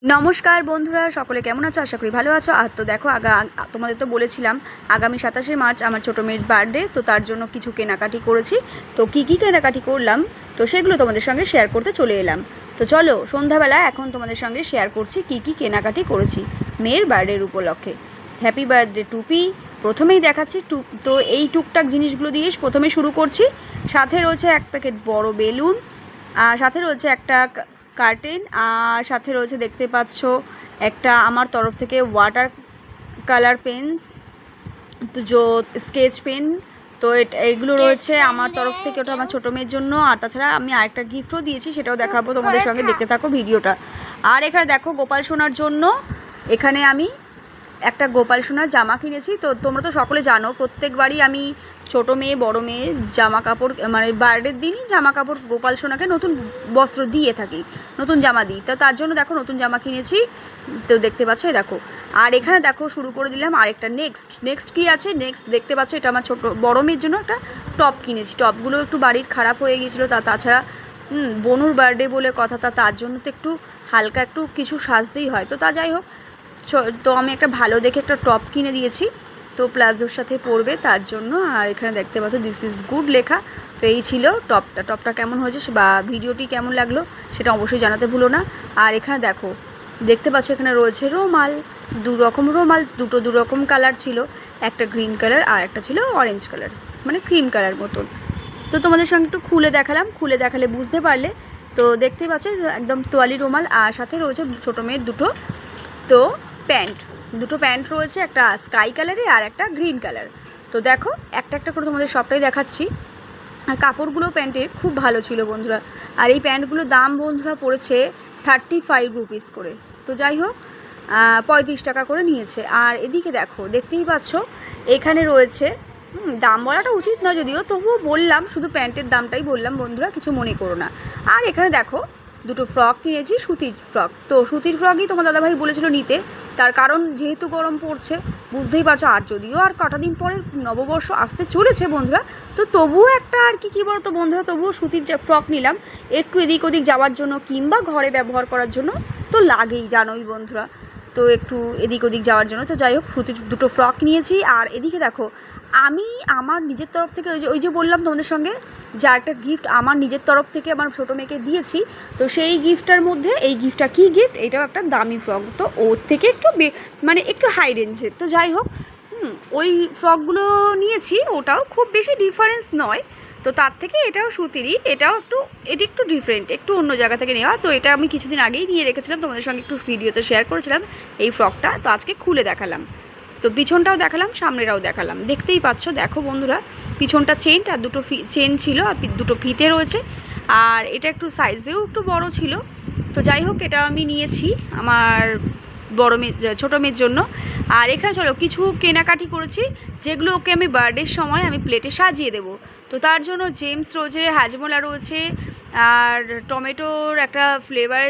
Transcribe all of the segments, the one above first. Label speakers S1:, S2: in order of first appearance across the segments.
S1: নমস্কার বন্ধুরা, সকলে কেমন আছো? আশা করি ভালো আছো। আর তো দেখো তোমাদের তো বলেছিলাম আগামী 27শে মার্চ আমার ছোটো মেয়ের বার্থডে, তো তার জন্য কিছু কেনাকাটি করেছি। তো কী কেনাকাটি করলাম তো সেগুলো তোমাদের সঙ্গে শেয়ার করতে চলে এলাম। তো চলো সন্ধ্যাবেলা এখন তোমাদের সঙ্গে শেয়ার করছি কী কেনাকাটি করেছি মেয়ের বার্থডের উপলক্ষে। হ্যাপি বার্থডে টুপি প্রথমেই দেখাচ্ছি। তো এই টুকটাক জিনিসগুলো দিয়ে প্রথমে শুরু করছি। সাথে রয়েছে এক প্যাকেট বড় বেলুন, আর সাথে রয়েছে একটা কার্টেন, আর সাথে রয়েছে দেখতে পাচ্ছ একটা আমার তরফ থেকে ওয়াটার কালার পেন্স, তো স্কেচ পেন। তো এইগুলো রয়েছে আমার তরফ থেকে, ওটা আমার ছোটো মেয়ের জন্য। আর তাছাড়া আমি আরেকটা গিফটও দিয়েছি, সেটাও দেখাবো তোমাদের সঙ্গে, দেখতে থাকো ভিডিওটা। আর এখানে দেখো গোপাল সোনার জন্য এখানে আমি একটা গোপাল সোনার জামা কিনেছি। তো তোমরা তো সকলে জানো প্রত্যেকবারই আমি ছোটো মেয়ে বড় মেয়ে জামা কাপড় মানে বার্থডের দিনই জামা কাপড় গোপাল সোনাকে নতুন বস্ত্র দিয়ে থাকি, নতুন জামা দিই। তো তার জন্য দেখো নতুন জামা কিনেছি, তো দেখতে পাচ্ছ দেখো। আর এখানে দেখো শুরু করে দিলাম আরেকটা নেক্সট কী আছে। নেক্সট দেখতে পাচ্ছ এটা আমার ছোটো বড় মেয়ের জন্য একটা টপ কিনেছি। টপগুলো একটু বাড়ির খারাপ হয়ে গিয়েছিলো, তাছাড়া বনুর বার্থডে বলে কথা, তার জন্য তো একটু হালকা একটু কিছু সাজতেই হয়। তো তা যাই হোক, তো আমি একটা ভালো দেখে একটা টপ কিনে দিয়েছি, তো প্লাজোর সাথে পরবে তার জন্য। আর এখানে দেখতে পাচ্ছ দিস ইজ গুড লেখা। তো এই ছিল টপটা কেমন হয়েছে বা ভিডিওটি কেমন লাগলো সেটা অবশ্যই জানাতে ভুলো না। আর এখানে দেখতে পাচ্ছ এখানে রয়েছে রুমাল, রুমাল দু রকম কালার ছিল, একটা গ্রিন কালার আর একটা ছিল অরেঞ্জ কালার, মানে ক্রিম কালার মতন। তো তোমাদের সঙ্গে একটু খুলে দেখালে বুঝতে পারলে। তো দেখতেই পাচ্ছ একদম তোয়ালি রুমাল, আর সাথে রয়েছে ছোটো মেয়ের দুটো প্যান্ট রয়েছে, একটা স্কাই কালারে আর একটা গ্রিন কালার। তো দেখো একটা করে তোমাদের সবটাই দেখাচ্ছি। আর কাপড়গুলো প্যান্টের খুব ভালো ছিল বন্ধুরা। আর এই প্যান্টগুলোর দাম বন্ধুরা পড়েছে 35 রুপিস করে। তো যাই হোক 35 টাকা করে নিয়েছে। আর এদিকে দেখতেই পাচ্ছ এখানে রয়েছে, দাম বলাটা উচিত নয় যদিও, তবুও বললাম, শুধু প্যান্টের দামটাই বললাম বন্ধুরা, কিছু মনে করো না। আর এখানে দেখো দুটো ফ্রক কিনেছি, সুতির ফ্রক। তো সুতির ফ্রকই তোমার দাদাভাই বলেছিল নিতে, তার কারণ যেহেতু গরম পড়ছে বুঝতেই পারছো। আর যদিও আর কটা দিন পরে নববর্ষ আসতে চলেছে বন্ধুরা, তো তবুও একটা আর কি বলো তো বন্ধুরা, তবুও সুতির যে ফ্রক নিলাম একটু এদিক ওদিক যাওয়ার জন্য কিংবা ঘরে ব্যবহার করার জন্য, তো লাগেই জানোই বন্ধুরা, তো একটু এদিক ওদিক যাওয়ার জন্য। তো যাই হোক সুতির দুটো ফ্রক নিয়েছি। আর এদিকে দেখো আমি আমার নিজের তরফ থেকে ওই যে বললাম তোমাদের সঙ্গে যে একটা গিফট আমার নিজের তরফ থেকে আমার ছোটো মেয়েকে দিয়েছি। তো সেই গিফটটার মধ্যে এই গিফটটা কী গিফট, এটাও একটা দামি ফ্রক, তো ওর থেকে একটু হাই রেঞ্জের। তো যাই হোক ওই ফ্রকগুলো নিয়েছি, ওটাও খুব বেশি ডিফারেন্স নয়। তো তার থেকে এটাও সুতিরই, এটি একটু ডিফারেন্ট, একটু অন্য জায়গা থেকে নেওয়া। তো এটা আমি কিছুদিন আগেই নিয়ে রেখেছিলাম, তোমাদের সঙ্গে একটু ভিডিওতে শেয়ার করেছিলাম এই ফ্রকটা। তো আজকে খুলে দেখালাম, তো পিছনটাও দেখালাম, সামনেটাও দেখালাম। দেখতেই পাচ্ছ দেখো বন্ধুরা, পিছনটা চেন আর দুটো চেন ছিল, আর দুটো ফিতে রয়েছে। আর এটা একটু সাইজেও একটু বড় ছিল। তো যাই হোক এটা আমি নিয়েছি আমার ছোটো মেয়ের জন্য। আর এখানে চলো কিছু কেনাকাটি করেছি, যেগুলো ওকে আমি বার্থডের সময় আমি প্লেটে সাজিয়ে দেবো। তো তার জন্য জেমস রয়েছে, হাজমোলা রয়েছে, আর টমেটোর একটা ফ্লেভার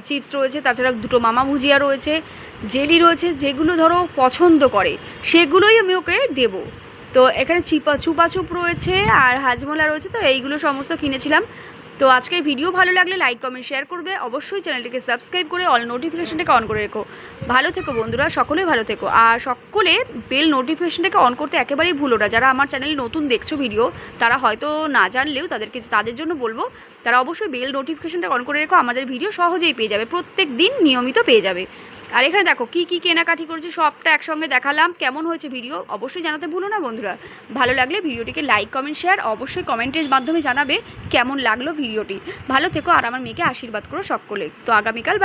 S1: চিপস রয়েছে, তাছাড়া দুটো মামা ভুজিয়া রয়েছে, জেলি রয়েছে, যেগুলো ধরো পছন্দ করে সেগুলোই আমি ওকে দেবো। তো এখানে চুপাচুপ রয়েছে আর হাজমোলা রয়েছে, তো এইগুলো সমস্ত কিনেছিলাম। তো আজকের ভিডিও ভালো লাগলে লাইক কমেন্ট শেয়ার করবে, অবশ্যই চ্যানেলটিকে সাবস্ক্রাইব করে অল নোটিফিকেশনটাকে অন করে রেখো। ভালো থেকো বন্ধুরা, সকলেই ভালো থেকো। আর সকলে বেল নোটিফিকেশনটাকে অন করতে একেবারেই ভুলো না। যারা আমার চ্যানেলে নতুন দেখছো ভিডিও, তারা হয়তো না জানলেও তাদের জন্য বলবো, তারা অবশ্যই বেল নোটিফিকেশনটা অন করে রেখো। আমাদের ভিডিও সহজেই পেয়ে যাবে, প্রত্যেক দিন নিয়মিত পেয়ে যাবে। আর এখানে দেখো কী কেনাকাটি করেছি সবটা একসঙ্গে দেখালাম। কেমন হয়েছে ভিডিও অবশ্যই জানাতে ভুলো না বন্ধুরা। ভালো লাগলে ভিডিওটিকে লাইক কমেন্ট শেয়ার অবশ্যই কমেন্টের মাধ্যমে জানাবে কেমন লাগলো ভিডিওটি। ভালো থেকো আর আমার মেয়েকে আশীর্বাদ করো সকলে। তো আগামীকাল